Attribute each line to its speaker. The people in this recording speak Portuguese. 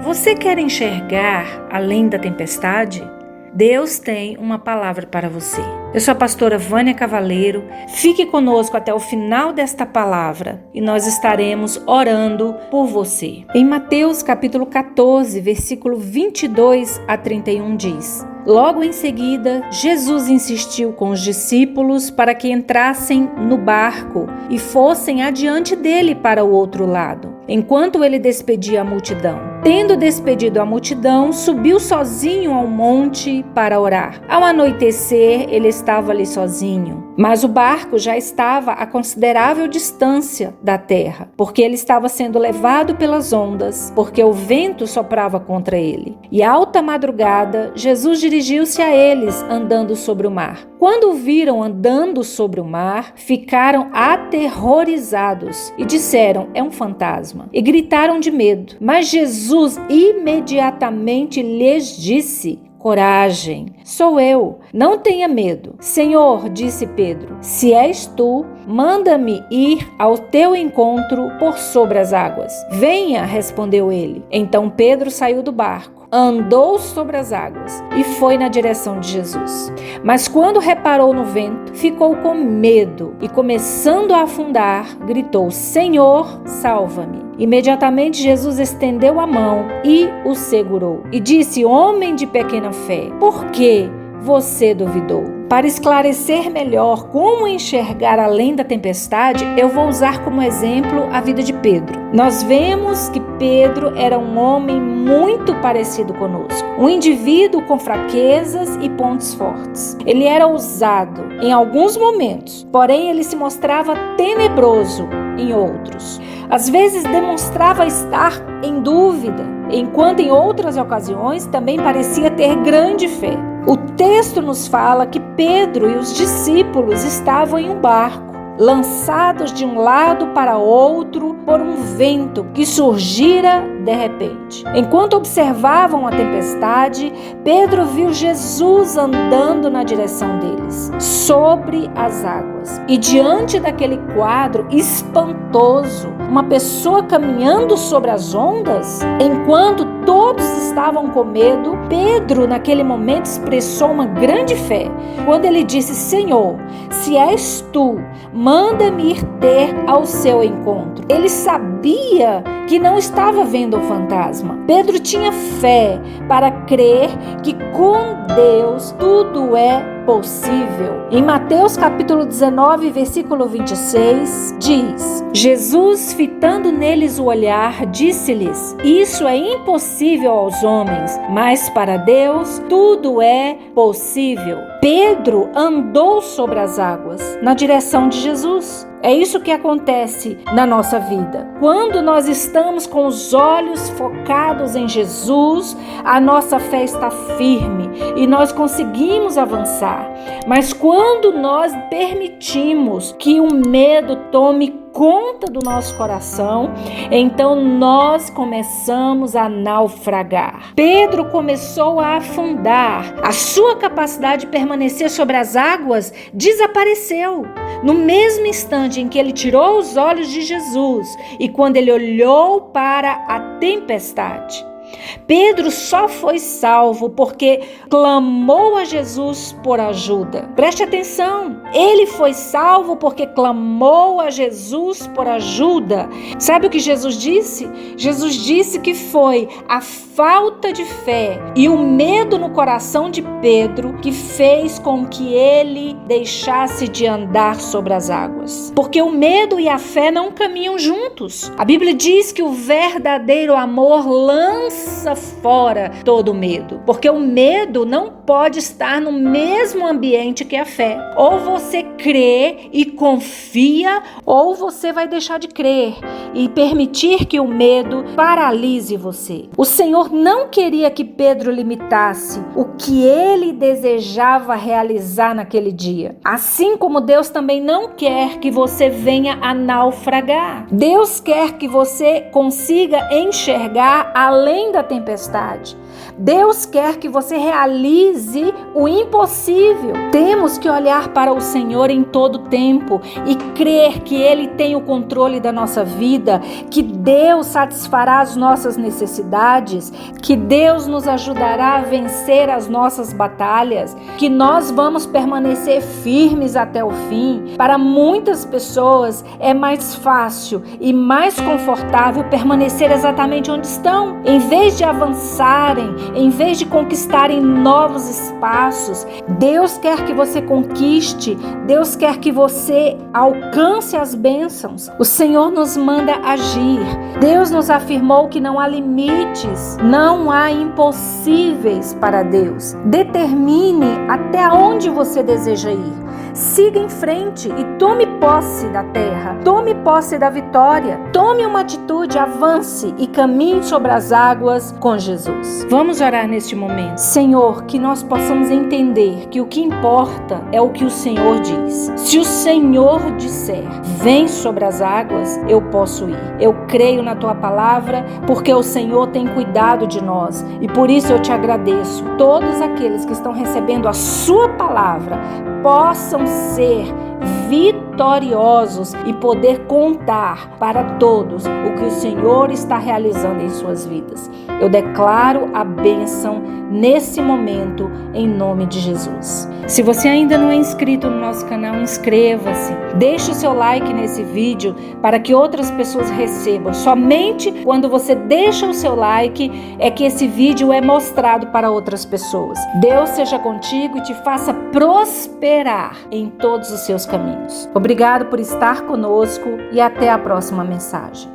Speaker 1: Você quer enxergar além da tempestade? Deus tem uma palavra para você. Eu sou a pastora Vânia Cavaleiro. Fique conosco até o final desta palavra e nós estaremos orando por você. Em Mateus capítulo 14, versículo 22 a 31 diz: Logo em seguida, Jesus insistiu com os discípulos para que entrassem no barco e fossem adiante dele para o outro lado, enquanto ele despedia a multidão. Tendo despedido a multidão, subiu sozinho ao monte para orar. Ao anoitecer, ele estava ali sozinho, mas o barco já estava a considerável distância da terra, porque ele estava sendo levado pelas ondas, porque o vento soprava contra ele. E à alta madrugada, Jesus dirigiu-se a eles andando sobre o mar. Quando o viram andando sobre o mar, ficaram aterrorizados e disseram: é um fantasma, e gritaram de medo. Mas Jesus imediatamente lhes disse: coragem, sou eu, não tenha medo. Senhor, disse Pedro, se és tu, manda-me ir ao teu encontro por sobre as águas. Venha, respondeu ele. Então Pedro saiu do barco, andou sobre as águas e foi na direção de Jesus. Mas quando reparou no vento, ficou com medo e, começando a afundar, gritou: Senhor, salva-me. Imediatamente Jesus estendeu a mão e o segurou e disse: homem de pequena fé, por que você duvidou? Para esclarecer melhor como enxergar além da tempestade, eu vou usar como exemplo a vida de Pedro. Nós vemos que Pedro era um homem muito parecido conosco, um indivíduo com fraquezas e pontos fortes. Ele era ousado em alguns momentos, porém ele se mostrava tenebroso em outros. Às vezes demonstrava estar em dúvida, enquanto em outras ocasiões também parecia ter grande fé. O texto nos fala que Pedro e os discípulos estavam em um barco, lançados de um lado para outro por um vento que surgira de repente. Enquanto observavam a tempestade, Pedro viu Jesus andando na direção deles, sobre as águas. E diante daquele quadro espantoso, uma pessoa caminhando sobre as ondas, enquanto todos estavam com medo, Pedro naquele momento expressou uma grande fé, quando ele disse: Senhor, se és tu, manda-me ir ter ao seu encontro. Ele sabia que não estava vendo o fantasma. Pedro tinha fé para crer que com Deus tudo é possível. Em Mateus capítulo 19, versículo 26, diz: Jesus, fitando neles o olhar, disse-lhes: isso é impossível aos homens, mas para Deus tudo é possível. Pedro andou sobre as águas na direção de Jesus. É isso que acontece na nossa vida. Quando nós estamos com os olhos focados em Jesus, a nossa fé está firme e nós conseguimos avançar. Mas quando nós permitimos que o medo tome conta do nosso coração, então nós começamos a naufragar. Pedro começou a afundar. A sua capacidade de permanecer sobre as águas desapareceu. No mesmo instante em que ele tirou os olhos de Jesus e quando ele olhou para a tempestade, Pedro só foi salvo porque clamou a Jesus por ajuda. Preste atenção, ele foi salvo porque clamou a Jesus por ajuda. Sabe o que Jesus disse? Jesus disse que foi a falta de fé e o medo no coração de Pedro que fez com que ele deixasse de andar sobre as águas. Porque o medo e a fé não caminham juntos. A Bíblia diz que o verdadeiro amor lança fora todo medo, porque o medo não pode estar no mesmo ambiente que a fé. Ou você crê e confia, ou você vai deixar de crer e permitir que o medo paralise você. O Senhor não queria que Pedro limitasse o que ele desejava realizar naquele dia. Assim como Deus também não quer que você venha a naufragar. Deus quer que você consiga enxergar além da tempestade. Deus quer que você realize o impossível. Temos que olhar para o Senhor em todo tempo e crer que Ele tem o controle da nossa vida, que Deus satisfará as nossas necessidades, que Deus nos ajudará a vencer as nossas batalhas, que nós vamos permanecer firmes até o fim. Para muitas pessoas é mais fácil e mais confortável permanecer exatamente onde estão. Em vez de avançarem, em vez de conquistarem novos espaços, Deus quer que você conquiste, Deus quer que você alcance as bênçãos. O Senhor nos manda agir. Deus nos afirmou que não há limites, não há impossíveis para Deus. Determine até onde você deseja ir. Siga em frente e tome posse da terra, tome posse da vitória, tome uma atitude, avance e caminhe sobre as águas com Jesus. Vamos orar neste momento. Senhor, que nós possamos entender que o que importa é o que o Senhor diz. Se o Senhor disser, vem sobre as águas, eu posso ir. Eu creio na tua palavra, porque o Senhor tem cuidado de nós e por isso eu te agradeço. Todos aqueles que estão recebendo a sua palavra possam ser vitoriosos e poder contar para todos o que o Senhor está realizando em suas vidas. Eu declaro a bênção nesse momento em nome de Jesus. Se você ainda não é inscrito no nosso canal, inscreva-se. Deixe o seu like nesse vídeo para que outras pessoas recebam. Somente quando você deixa o seu like é que esse vídeo é mostrado para outras pessoas. Deus seja contigo e te faça prosperar em todos os seus caminhos. Obrigado por estar conosco e até a próxima mensagem.